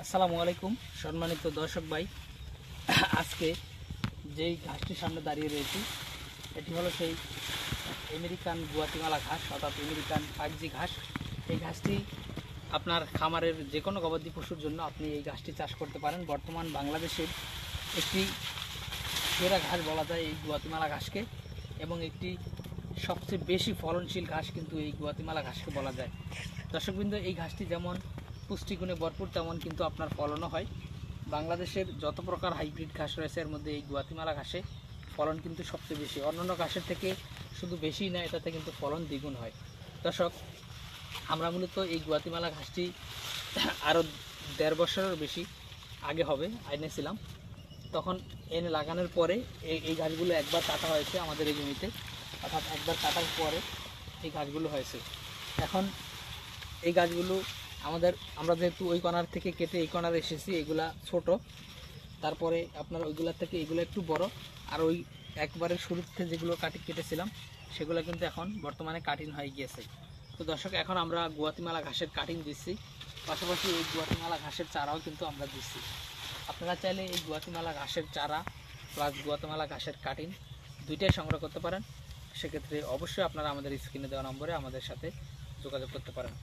আসসালামু আলাইকুম সম্মানিত দর্শক ভাই। আজকে যেই ঘাসটির সামনে দাঁড়িয়ে রয়েছি এটি হলো সেই আমেরিকান গুয়াতিমালা ঘাস, অর্থাৎ আমেরিকান পাগজি ঘাস। এই ঘাসটি আপনার খামারের যে কোনো গবাদি পশুর জন্য আপনি এই ঘাসটি চাষ করতে পারেন। বর্তমান বাংলাদেশের একটি সেরা ঘাস বলা যায় এই গুয়াতিমালা ঘাসকে, এবং একটি সবচেয়ে বেশি ফলনশীল ঘাস কিন্তু এই গুয়াতিমালা ঘাসকে বলা যায়। দর্শকবৃন্দ, এই ঘাসটি যেমন পুষ্টিগুণে ভরপুর তেমন কিন্তু আপনার ফলনও হয়। বাংলাদেশের যত প্রকার হাইব্রিড ঘাস রয়েছে এর মধ্যে এই গুয়াতিমালা ঘাসে ফলন কিন্তু সবচেয়ে বেশি। অন্যান্য ঘাসের থেকে শুধু বেশি না, এটাতে কিন্তু ফলন দ্বিগুণ হয়। দর্শক, আমরা মূলত এই গুয়াতিমালা ঘাসটি আরও 1.5 বছরের বেশি আগে হবে এনেছিলাম। তখন এনে লাগানোর পরে এই গাছগুলো একবার কাটা হয়েছে আমাদের এই জমিতে, অর্থাৎ একবার কাটার পরে এই গাছগুলো হয়েছে। এখন এই গাছগুলো আমরা যেহেতু ওই কণার থেকে কেটে এই কণার এসেছি, এগুলা ছোট, তারপরে আপনার ওইগুলার থেকে এগুলো একটু বড়, আর ওই একবারে শুরুতে যেগুলো কেটেছিলাম সেগুলো কিন্তু এখন বর্তমানে কাটিং হয়ে গিয়েছে। তো দর্শক, এখন আমরা গুয়াতিমালা ঘাসের কাটিং দিচ্ছি, পাশাপাশি এই গুয়াতিমালা ঘাসের চারাও কিন্তু আমরা দিচ্ছি। আপনারা চাইলে এই গুয়াতিমালা ঘাসের চারা প্লাস গুয়াতিমালা ঘাসের কাটিং দুইটাই সংগ্রহ করতে পারেন। সেক্ষেত্রে অবশ্যই আপনারা আমাদের স্ক্রিনে দেওয়া নম্বরে আমাদের সাথে যোগাযোগ করতে পারেন।